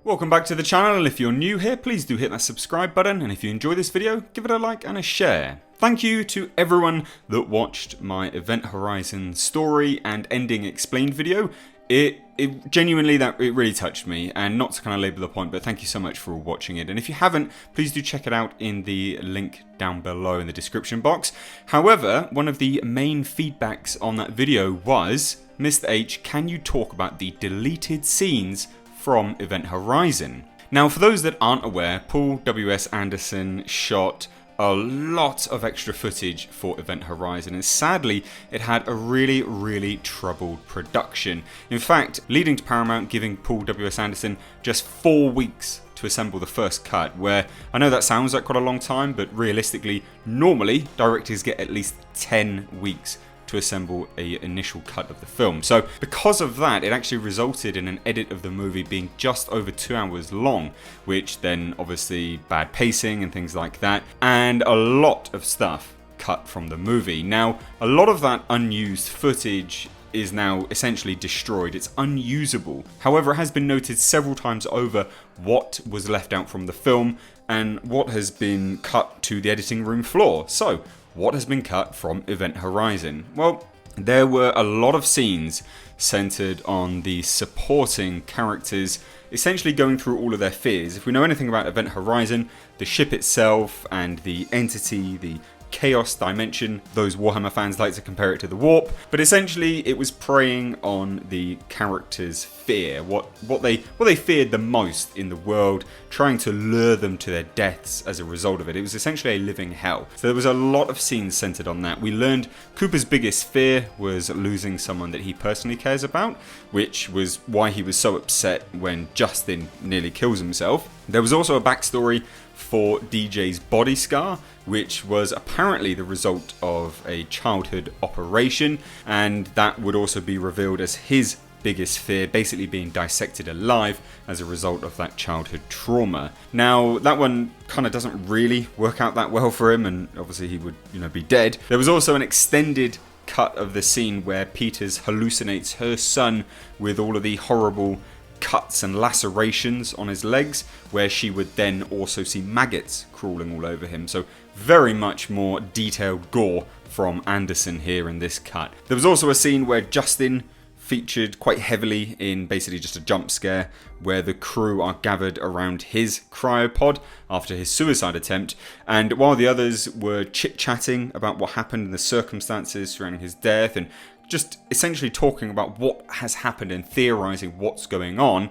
Welcome back to the channel, and if you're new here, please do hit that subscribe button, and if you enjoy this video, give it a like and a share. Thank you to everyone that watched my Event Horizon story and ending explained video. It genuinely, it really touched me, and not to kind of labour the point, but thank you so much for watching it. And if you haven't, please do check it out in the link down below in the description box. However, one of the main feedbacks on that video was, Mr. H, can you talk about the deleted scenes from Event Horizon? Now, for those that aren't aware, Paul W.S. Anderson shot a lot of extra footage for Event Horizon, and sadly it had a really troubled production. In fact, leading to Paramount giving Paul W.S. Anderson just 4 weeks to assemble the first cut, where I know that sounds like quite a long time, but realistically, normally directors get at least 10 weeks to assemble an initial cut of the film. So because of that, it actually resulted in an edit of the movie being just over 2 hours long, which then obviously bad pacing and things like that, and a lot of stuff cut from the movie. Now, a lot of that unused footage is now essentially destroyed. It's unusable. However, it has been noted several times over what was left out from the film and what has been cut to the editing room floor. So, what has been cut from Event Horizon? Well, there were a lot of scenes centered on the supporting characters, essentially going through all of their fears. If we know anything about Event Horizon, the ship itself and the entity, the Chaos Dimension, those Warhammer fans like to compare it to the Warp, but essentially it was preying on the characters' fear, what they feared the most in the world, trying to lure them to their deaths as a result of it. It was essentially a living hell. So there was a lot of scenes centered on that. We learned Cooper's biggest fear was losing someone that he personally cares about, which was why he was so upset when Justin nearly kills himself. There was also a backstory for DJ's body scar, which was apparently the result of a childhood operation, and that would also be revealed as his biggest fear, basically being dissected alive as a result of that childhood trauma. Now, that one kind of doesn't really work out that well for him, and obviously he would, be dead. There was also an extended cut of the scene where Peters hallucinates her son with all of the horrible cuts and lacerations on his legs, where she would then also see maggots crawling all over him. So very much more detailed gore from Anderson here in this cut. There was also a scene where Justin featured quite heavily in basically just a jump scare, where the crew are gathered around his cryopod after his suicide attempt, and while the others were chit-chatting about what happened and the circumstances surrounding his death, and just essentially talking about what has happened and theorizing what's going on,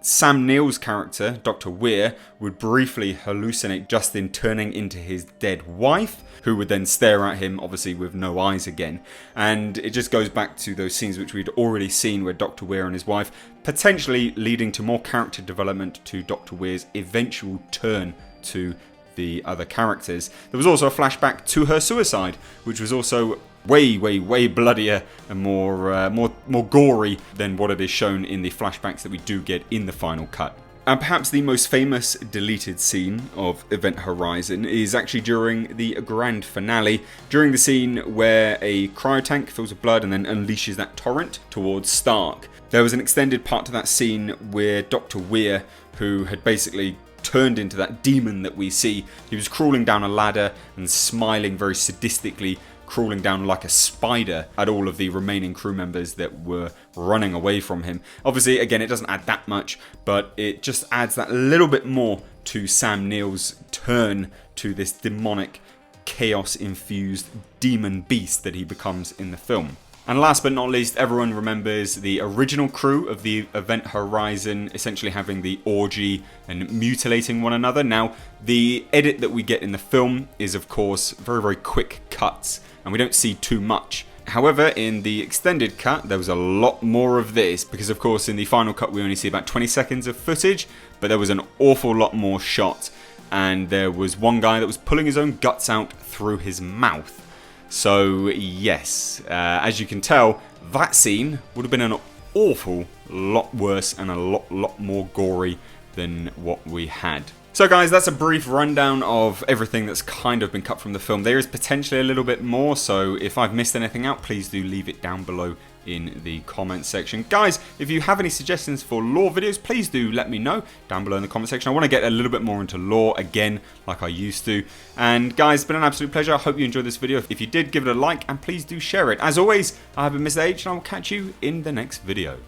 Sam Neill's character, Dr. Weir, would briefly hallucinate Justin turning into his dead wife, who would then stare at him, obviously with no eyes again. And it just goes back to those scenes which we'd already seen where Dr. Weir and his wife, potentially leading to more character development to Dr. Weir's eventual turn to the other characters. There was also a flashback to her suicide, which was also way bloodier and more gory than what it is shown in the flashbacks that we do get in the final cut. And perhaps the most famous deleted scene of Event Horizon is actually during the grand finale, during the scene where a cryotank fills with blood and then unleashes that torrent towards Stark. There was an extended part to that scene where Dr. Weir, who had basically turned into that demon that we see, he was crawling down a ladder and smiling very sadistically, crawling down like a spider at all of the remaining crew members that were running away from him. Obviously, again, it doesn't add that much, but it just adds that little bit more to Sam Neill's turn to this demonic, chaos-infused demon beast that he becomes in the film. And last but not least, everyone remembers the original crew of the Event Horizon essentially having the orgy and mutilating one another. Now, the edit that we get in the film is, of course, very quick cuts, and we don't see too much. However, in the extended cut, there was a lot more of this, because of course in the final cut we only see about 20 seconds of footage, but there was an awful lot more shot, and there was one guy that was pulling his own guts out through his mouth. So yes, as you can tell, that scene would have been an awful lot worse and a lot more gory than what we had. So guys, that's a brief rundown of everything that's kind of been cut from the film. There is potentially a little bit more, so if I've missed anything out, please do leave it down below in the comments section. Guys, if you have any suggestions for lore videos, please do let me know down below in the comment section. I want to get a little bit more into lore again like I used to. And guys, it's been an absolute pleasure. I hope you enjoyed this video. If you did, give it a like and please do share it. As always, I have been Mr. H and I will catch you in the next video.